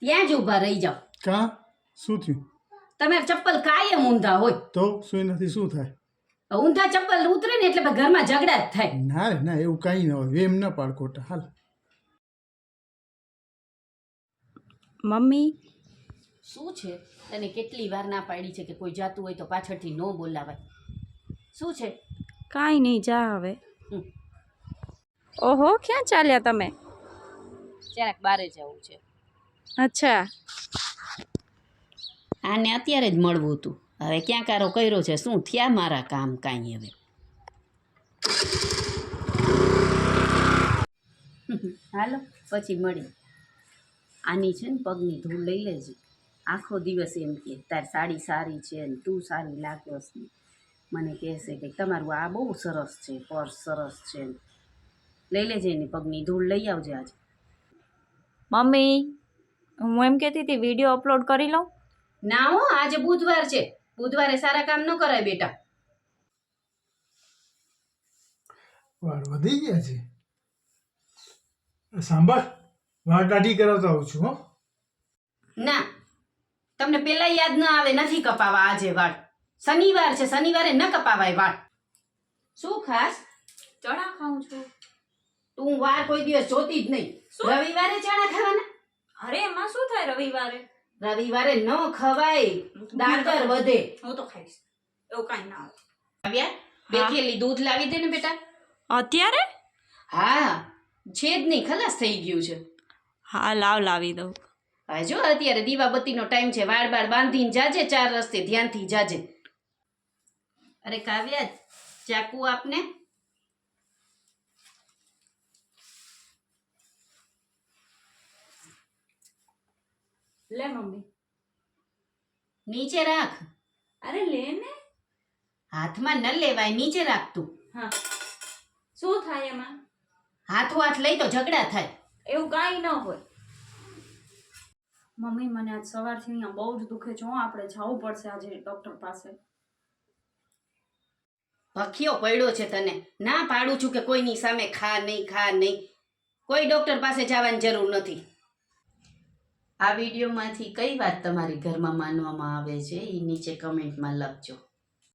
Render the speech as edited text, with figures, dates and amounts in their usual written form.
ત્યાં જ ઊભા રહી જાઓ. કા શું થયું? તમારા ચપ્પલ કાયમ ઊંધા હોય. તો શું એનાથી શું થાય? ઊંધા ચપ્પલ ઉતરે ને એટલે ઘરમાં ઝઘડા જ થાય. ના રે ના, એવું કાંઈ ન હોય. વેમ ન પાડ ખોટા. હાલ મમ્મી શું છે? તને કેટલી વાર ના પાડી છે કે કોઈ જાતું હોય તો પાછળથી ન બોલાવાય. શું છે? કાંઈ નહીં, જા હવે. હમ. ઓહો, ક્યાં ચાલ્યા તમે? જરાક બારે જવું છે. અચ્છા. આને અત્યારે જ મળવું હતું. હવે ક્યાં કારો કર્યો છે? શું થયા મારા કામ કાંઈ હવે? હાલો પછી મળી. આની છે ને પગની ધૂળ લઈ લેજે. આખો દિવસ એમ કે તારી સાડી સારી છે ને તું સારી લાગસ ને મને કહેશે કે તમારું આ બહુ સરસ છે, પર્સ સરસ છે. લઈ લેજે એની પગની ધૂળ લઈ આવજે આજે. મમ્મી, હું એમ કહેતી હતી વિડીયો અપલોડ કરી લઉં? ના હો, આજે બુધવાર છે. બુધવારે સારા કામ ન કરાય બેટા. વાળ વધી ગયા છે. સાંભળ, વાળ દાઢી કરાવતા આવું છું. હો ના, તમને પેલા યાદ ન આવે નથી કપાવા આજે વાળ. શનિવાર છે, શનિવારે ન કપાવાય વાળ. શું ખાસ? ચણા ખાઉં છું. તું વાળ કોઈ દિવસ જોતી જ નહીં. રવિવારે ચણા ખાવાના? અરે એમાં શું થાય રવિવારે? રવિવારે ન ખવાય, દાદર વધે. હું તો ખાઈશ, એવું કાંઈ ના આવે. આવ્યા? બે થેલી દૂધ લાવી દે ને બેટા. અત્યારે? હા, છે જ નહીં, ખલાસ થઈ ગયું છે. હા, લાવી દઉં. હવે જો અત્યારે દીવાબત્તીનો ટાઈમ છે. વાળ બાળ બાંધીને જાજે, 4 રસ્તે ધ્યાનથી જાજે. અરે કાવ્યા, ચાકુ આપને. લે મમ્મી. નીચે રાખ. અરે લે ને. હાથમાં ન લેવાય, નીચે રાખ તું. હા, શું થાય એમાં? હાથો હાથ લઈ તો ઝઘડા થાય. એવું કાંઈ ન હોય. મમ્મી, મને આજ સવારથી અહીંયા બહુ જ દુખે છે. આપણે જવું પડશે આજે ડૉક્ટર પાસે. ભખિયો પડ્યો છે તને. ના પાડું છું કે કોઈની સામે ખા નહીં, ખા નહીં. કોઈ ડૉક્ટર પાસે જવાની જરૂર નથી. આ વિડીયોમાંથી કઈ વાત તમારી ઘરમાં માનવામાં આવે છે એ નીચે કમેન્ટમાં લખજો.